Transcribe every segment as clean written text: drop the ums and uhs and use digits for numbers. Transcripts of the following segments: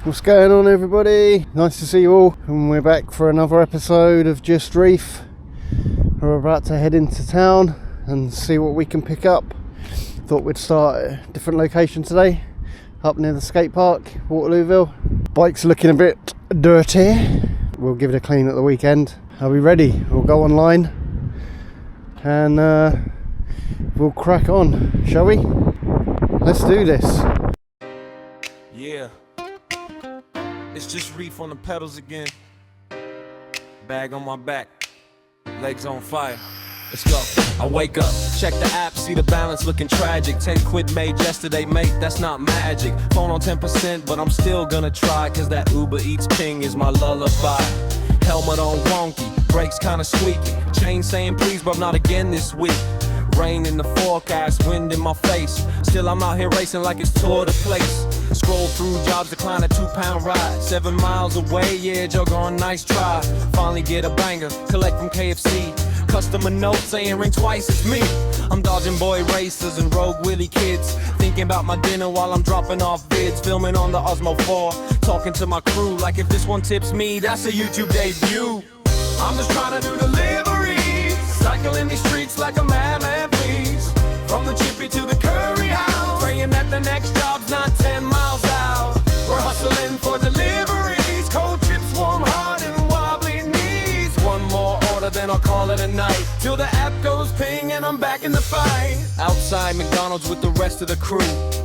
What's going on, everybody? Nice to see you all, and we're back for another episode of JustReef. We're about to head into town and see what we can pick up. Thought we'd start at a different location today, up near the skate park, Waterlooville. Bike's looking a bit dirty. We'll give it a clean at the weekend. Are we ready? We'll go online and we'll crack on, shall we? Let's do this. Yeah, it's JustReef on the pedals again. Bag on my back, legs on fire. Let's go. I wake up, check the app, see the balance looking tragic. 10 quid made yesterday, mate, that's not magic. Phone on 10%, but I'm still gonna try, cause that Uber Eats ping is my lullaby. Helmet on wonky, brakes kinda squeaky. Chain saying please, but not again this week. Rain in the forecast, wind in my face. Still I'm out here racing like it's Tour de Place. Scroll through jobs, decline a 2-pound ride. 7 miles away, yeah, jog on, nice try. Finally get a banger, collect from KFC. Customer note saying ring twice, it's me. I'm dodging boy racers and rogue Willie kids. Thinking about my dinner while I'm dropping off vids. Filming on the Osmo 4, talking to my crew like if this one tips me, that's a YouTube debut. I'm just trying to do deliveries, cycling these streets like a madman, please. From the Chippy to the Curry House, praying that the next job's not 10 miles out. We're hustling for deliveries, cold chips, warm heart and wobbly knees. One more order, then I'll call it a night, till the app goes ping and I'm back in the fight. Outside McDonald's with the rest of the crew,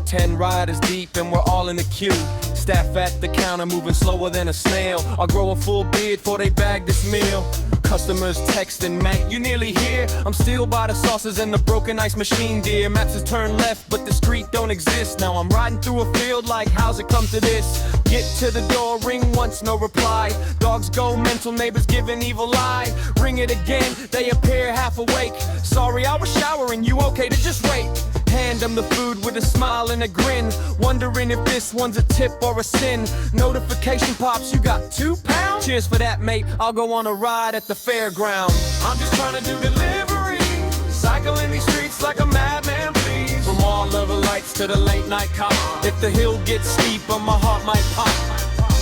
10 riders deep and we're all in the queue. Staff at the counter moving slower than a snail. I'll grow a full beard before they bag this meal. Customers texting, mate, you nearly here? I'm still by the sauces and the broken ice machine, dear. Maps has turned left, but the street don't exist. Now I'm riding through a field like, how's it come to this? Get to the door, ring once, no reply. Dogs go mental, neighbors give an evil eye. Ring it again, they appear half awake. Sorry, I was showering, you okay to just wait? Hand them the food with a smile and a grin, wondering if this one's a tip or a sin. Notification pops, you got 2 pounds? Cheers for that, mate, I'll go on a ride at the fairground. I'm just trying to do delivery, cycling these streets like a madman, please. From all of the lights to the late night cop. If the hill gets steep, my heart might pop.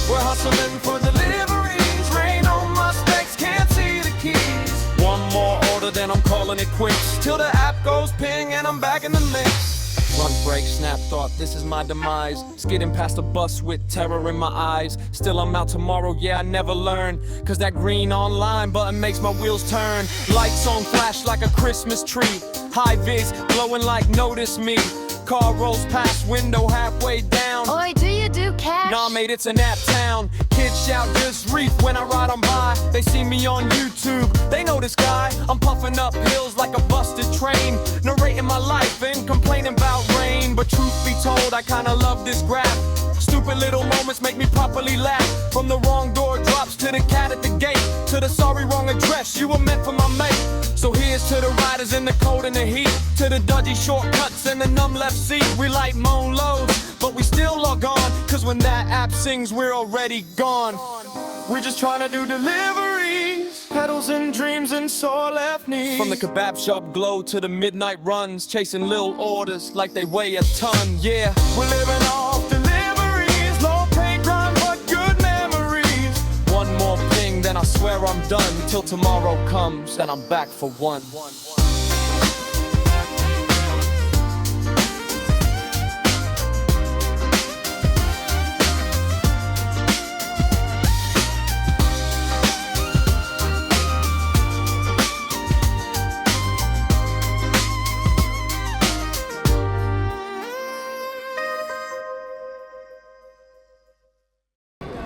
We're hustling for deliveries, rain on my specs, can't see the keys. One more order, then I'm calling it quits, till the app goes ping and I'm back in the mix. Front brake, snap, thought this is my demise. Skidding past a bus with terror in my eyes. Still I'm out tomorrow, yeah, I never learn, cause that green online button makes my wheels turn. Lights on flash like a Christmas tree. High vis, glowing like notice me. Car rolls past, window halfway down. Oi, do you do cash? Nah, mate, it's a nap town. Kids shout JustReef when I ride on by. They see me on YouTube, they know this guy. I'm puffing up hills like a busted train, narrating my life and complaining about rain. But truth be told, I kinda love this graph. Stupid little moments make me properly laugh. From the wrong door drops to the cat at the gate, to the sorry wrong address, you were meant for my mate. So here's to the riders in the cold and the heat, to the dodgy shortcuts and the numb left seat. We like moan lows, but we still log on, cause when that app sings, we're already gone. We're just trying to do deliveries, pedals and dreams and sore left knees. From the kebab shop glow to the midnight runs, chasing little orders like they weigh a ton. Yeah, we're living off deliveries, low pay grind but good memories. One more thing, then I swear I'm done, till tomorrow comes and I'm back for one.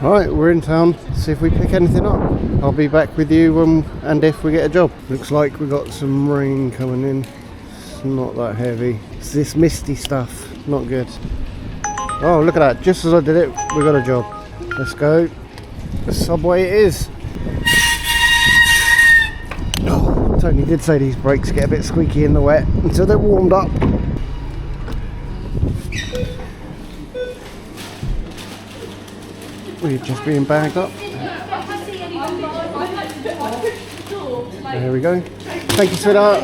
Right, we're in town, see if we pick anything up. I'll be back with you and if we get a job. Looks like we got some rain coming in. It's not that heavy. It's this misty stuff, not good. Oh, look at that, just as I did it, we got a job. Let's go. The subway it is. Oh, Tony did say these brakes get a bit squeaky in the wet until they're warmed up. We're just being bagged up. There we go. Thank you, sweetheart.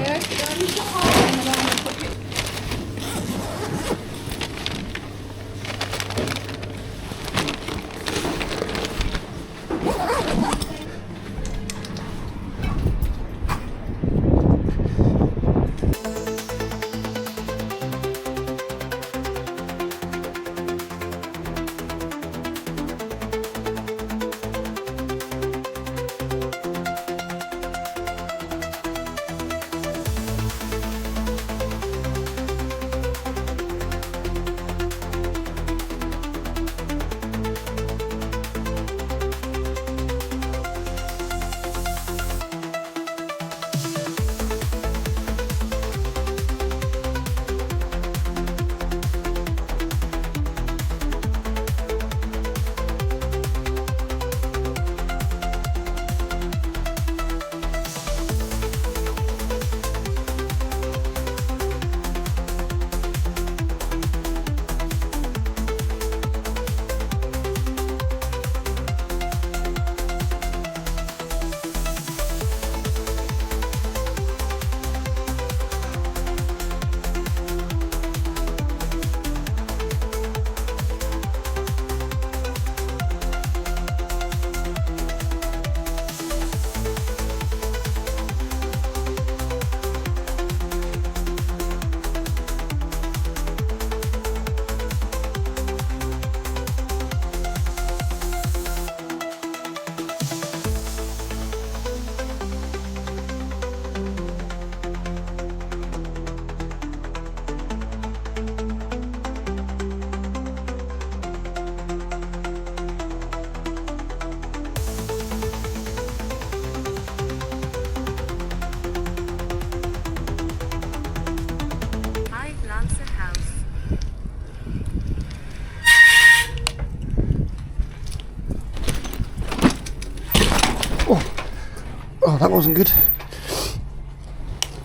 that wasn't good.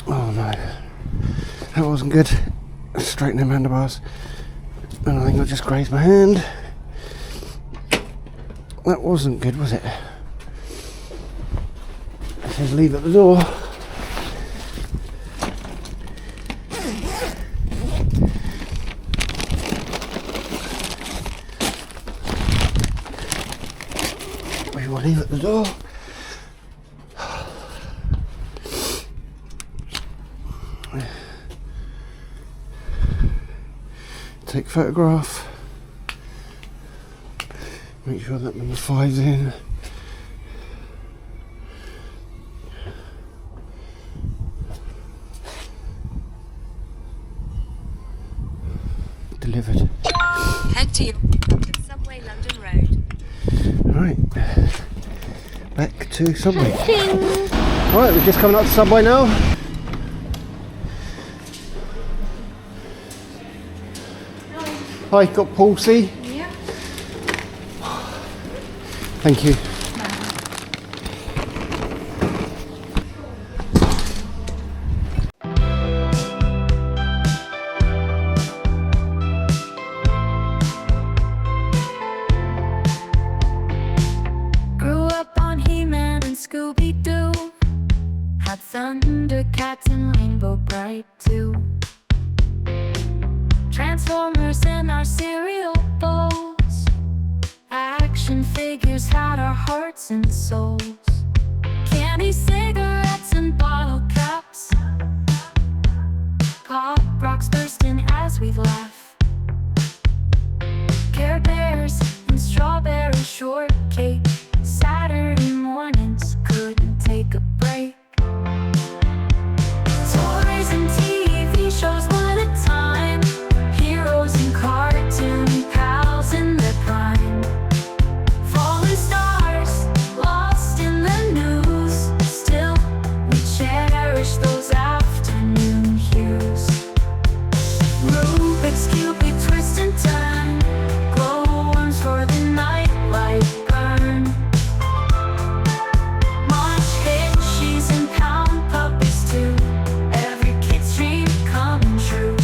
Oh no, that wasn't good. Straighten them handlebars. And I think I just grazed my hand. That wasn't good, was it? It says leave at the door. We will leave at the door. Take photograph. Make sure that number 5's in. Delivered. Head to Subway London Road. Right. Back to Subway. Right, we're just coming up to Subway now. Hi, got Paul C. Yeah. Thank you. Grew up on He-Man and Scooby-Doo. Had Thundercats and Rainbow Bright too. Transformers in our cereal bowls. Action figures had our hearts and souls. Candy, cigarettes and bottle caps. Pop rocks bursting as we laugh. Care Bears and strawberry shortcake. Saturday mornings couldn't take a break. Toys and TV shows, what a time. Heroes and cartoon pals in their prime. Fallen stars, lost in the news. Still, we cherish those afternoon hues. Rubik's Cube, we twist and turn. Glowworms for the nightlight burn. Munchkin, cheese and pound puppies too. Every kid's dream coming true.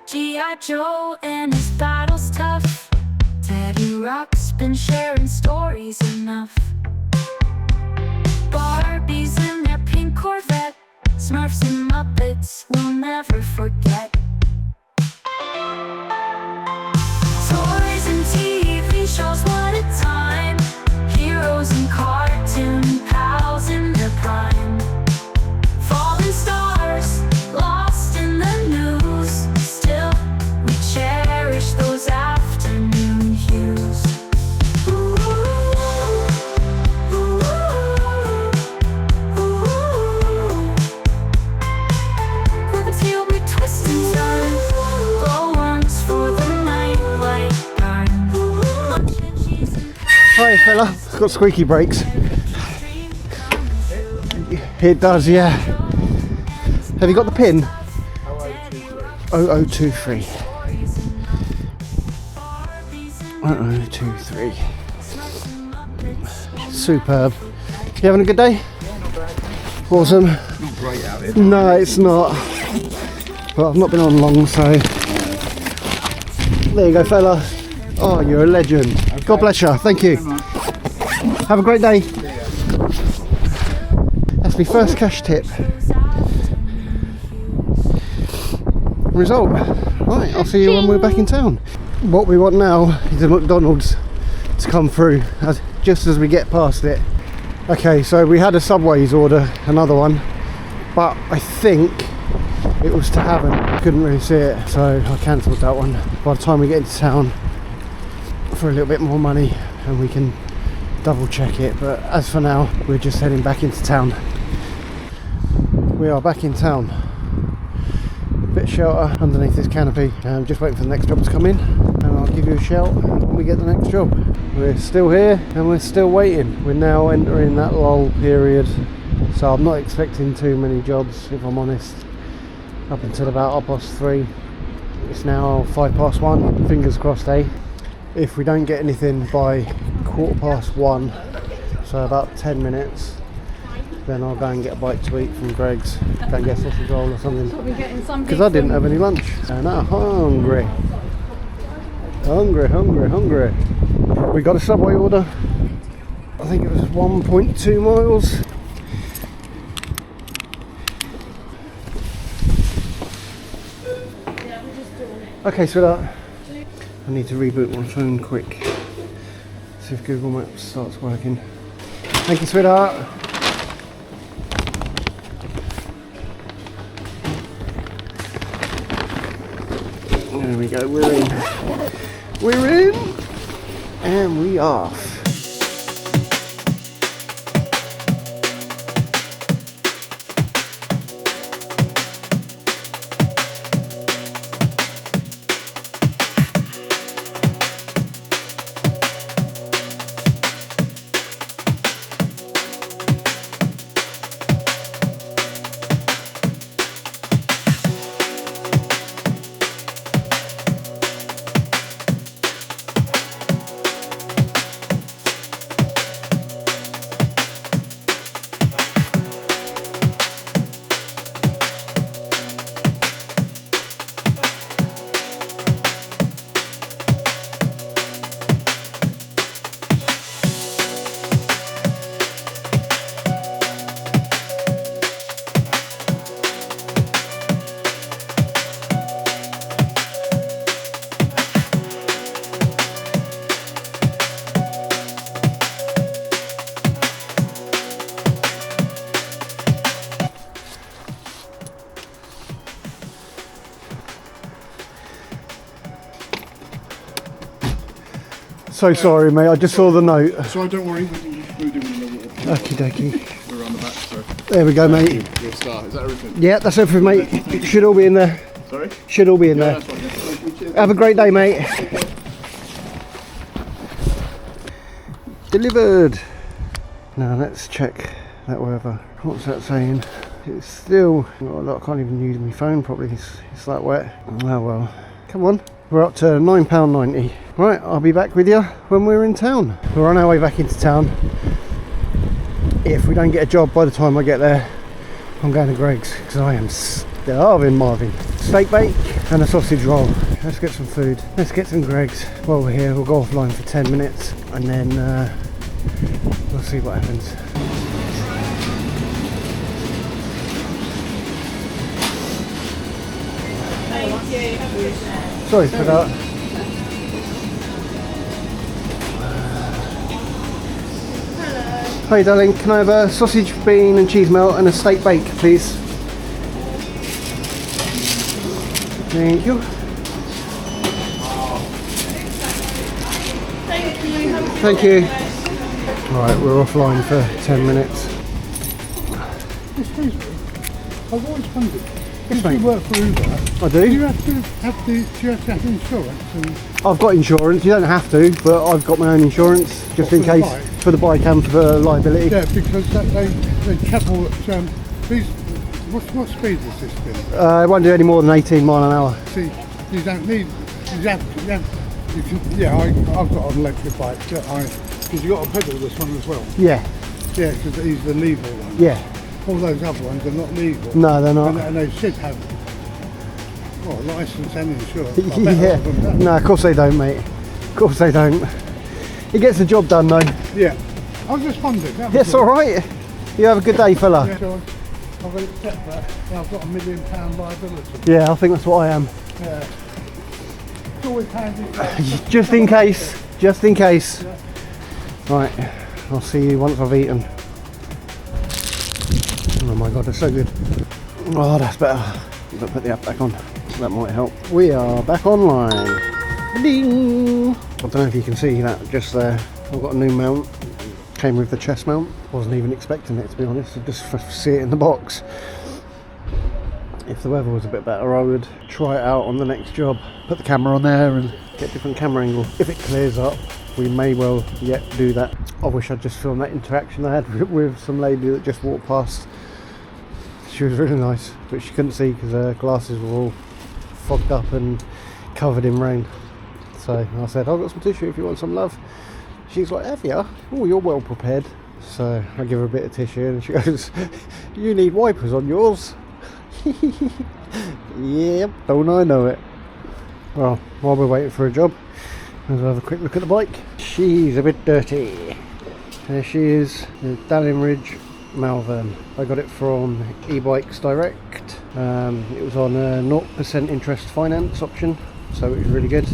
G.I. Joe and his battles tough. Teddy Rock's been sharing stories enough. Barbies in their pink Corvette. Smurfs and Muppets we'll never forget. Toys and TV shows, what a time. Heroes and cartoon pals in their prime. Fallen stars, lost in the news. Still, we cherish those afternoon hues. Ooh, ooh, ooh, ooh. Rubik's Cube, we twist and turn. Glowworms for the nightlight burn. Munchkin, cheese and Hi fella, it's got squeaky brakes. dream come true. It does, yeah. Have you got the pin? 0023. 0023. Superb. You having a good day? Awesome. Not great out here. No, it's not. But I've not been on long, so. There you go, fella. Oh, you're a legend. God bless you. Thank you. Have a great day. That's my first cash tip. Result. Right, I'll see you when we're back in town. What we want now is a McDonald's to come through just as we get past it. Okay, so we had a Subway's order, another one, but I think it was to have and couldn't really see it, so I cancelled that one. By the time we get into town for a little bit more money and we can double check it, but as for now we're just heading back into town. We are back in town. Bit of shelter underneath this canopy. Just waiting for the next job to come in, and I'll give you a shout when we get the next job. We're still here and we're still waiting. We're now entering that lull period, so I'm not expecting too many jobs, if I'm honest, up until about 3:30. It's now 1:05. Fingers crossed, eh? If we don't get anything by 1:15, so about 10 minutes. Then I'll go and get a bite to eat from Greg's. Go and get a sausage roll or something. Because I didn't have any lunch. And I'm hungry. Hungry. We got a Subway order. I think it was 1.2 miles. Okay, sweetheart. I need to reboot my phone quick. See if Google Maps starts working. Thank you, sweetheart. There we go, we're in. We're in! And we off. So sorry, mate. I just saw the note. So don't worry, we'll do Okie dokie. We're on the back, so. There we go, mate. You're a star. Is that everything? Yeah, that's everything, mate. Should all be in there. Sorry? Should all be in there. That's fine. Thank you. Have a great day, mate. Delivered. Now let's check that weather. What's that saying? It's still. Oh, look, I can't even use my phone properly. It's that wet. Oh well. Come on. We're up to £9.90. Right, I'll be back with you when we're in town. We're on our way back into town. If we don't get a job by the time I get there, I'm going to Greg's because I am starving, Marvin. Steak bake and a sausage roll. Let's get some food. Let's get some Greg's. While we're here, we'll go offline for 10 minutes and then we'll see what happens. Sorry for that. Hi darling, can I have a sausage, bean and cheese melt and a steak bake please? Thank you. Thank you. Alright, we're offline for 10 minutes. Excuse me. I've always wondered. Yes, If mate. you work for Uber, I do do. you have to have insurance? And I've got insurance, you don't have to, but I've got my own insurance just in What, for the case, bike? for the bike and for liability. yeah, because they travel at these. What speed is this thing? I won't do any more than 18 mile an hour. See, you don't need. You can, yeah, I've got an electric bike. Because you got to pedal this one as well. Yeah, Yeah, because he's the legal one. yeah. All those other ones are not legal. No, they're not. And they should have, well, licence and insurance. I bet Yeah, all of them don't. no, of course they don't, mate. Of course they don't. It gets the job done, though. Yeah. I was just wondering. Yes, all right. You have a good day, fella. Yeah, so I've got to accept that. Yeah, I've got £1 million liability. Yeah, I think that's what I am. Yeah. It's always handy. Just in case. Just in case. Right, I'll see you once I've eaten. Oh my god, they're so good. Oh, that's better. But put the app back on. That might help. We are back online. Ding! I don't know if you can see that just there. I've got a new mount. Came with the chest mount. Wasn't even expecting it, to be honest. I just see it in the box. If the weather was a bit better, I would try it out on the next job. Put the camera on there and get a different camera angle. If it clears up, we may well yet do that. I wish I'd just filmed that interaction I had with some lady that just walked past. She was really nice, but she couldn't see because her glasses were all fogged up and covered in rain. So I said, I've got some tissue if you want some, love. She's like, have you? Oh, you're well prepared. So I give her a bit of tissue and she goes, you need wipers on yours? Yep, don't I know it. Well, while we're waiting for a job, let's have a quick look at the bike. She's a bit dirty. There she is, the Dalling Ridge Malvern. I got it from eBikes Direct. It was on a 0% interest finance option, so it was really good.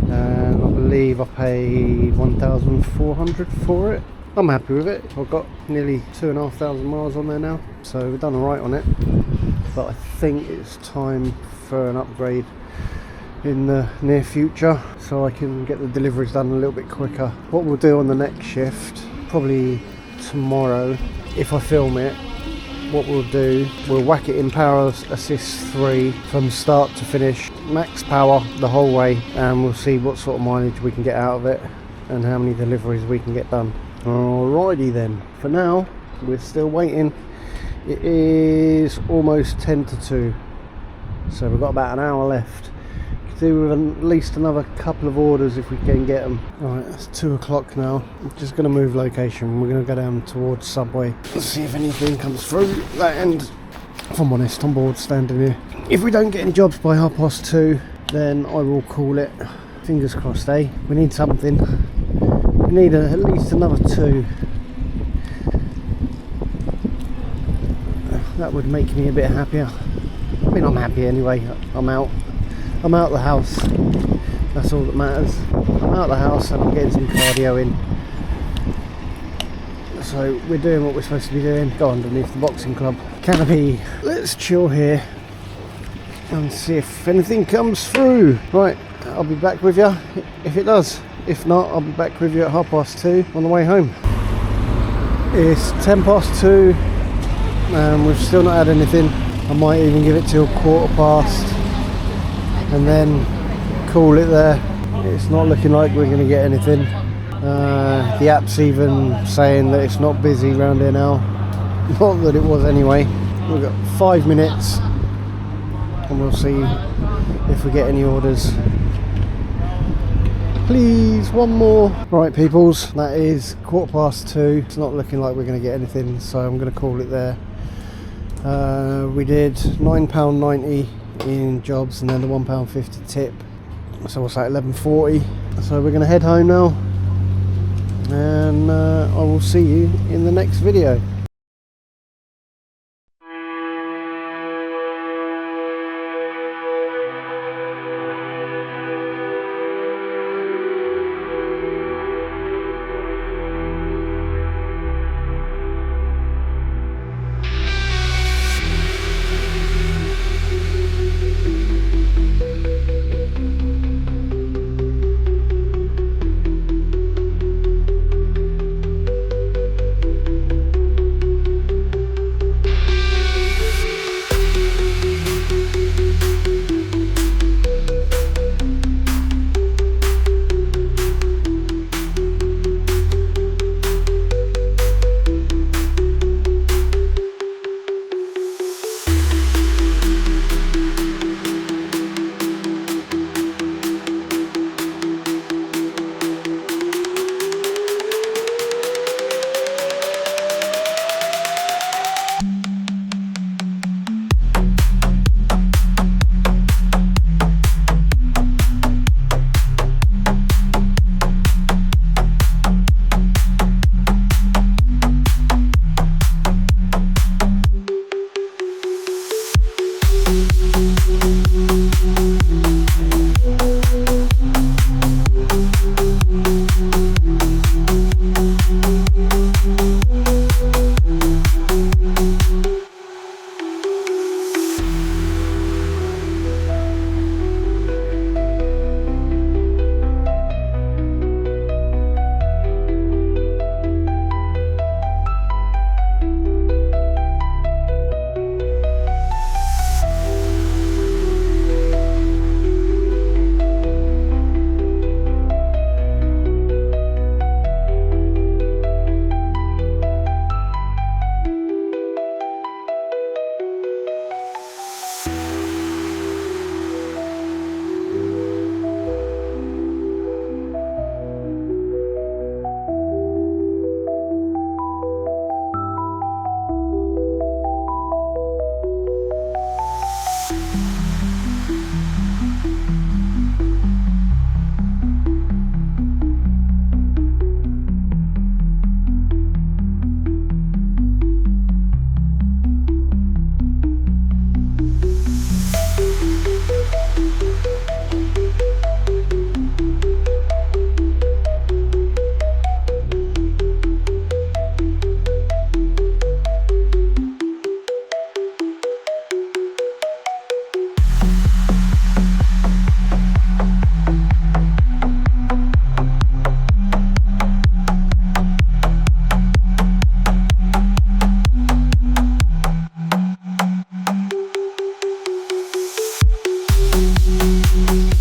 And I believe I paid 1,400 for it. I'm happy with it. I've got nearly 2,500 miles on there now, so we've done alright on it. But I think it's time for an upgrade in the near future, so I can get the deliveries done a little bit quicker. What we'll do on the next shift, probably tomorrow, if I film it, what we'll do, we'll whack it in Power Assist 3 from start to finish, max power the whole way, and we'll see what sort of mileage we can get out of it and how many deliveries we can get done. Alrighty then, for now we're still waiting. It is almost 10 to 2, so we've got about an hour left. Could do with at least another couple of orders if we can get them. Alright, it's 2 o'clock now. I'm just going to move location. We're going to go down towards Subway. Let's see if anything comes through that end. If I'm honest, I'm bored standing here. If we don't get any jobs by 2:30, then I will call it. Fingers crossed, eh? We need something. We need at least another 2. That would make me a bit happier. I mean, I'm happy anyway. I'm out the house. That's all that matters. I'm out the house and I'm getting some cardio in. So we're doing what we're supposed to be doing. Go underneath the boxing club canopy. Let's chill here and see if anything comes through. Right, I'll be back with you if it does. If not, I'll be back with you at 2:30 on the way home. It's 2:10 and we've still not had anything. I might even give it till 2:15 and then call it there. It's not looking like we're going to get anything. The app's even saying that it's not busy around here now. Not that it was anyway. We've got 5 minutes and we'll see if we get any orders. Please, one more. Right peoples, that is 2:15. It's not looking like we're going to get anything, so I'm going to call it there. We did £9.90 in jobs and then the £1.50 tip, so what's that, £11.40. So we're going to head home now, and I will see you in the next video.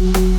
Bye.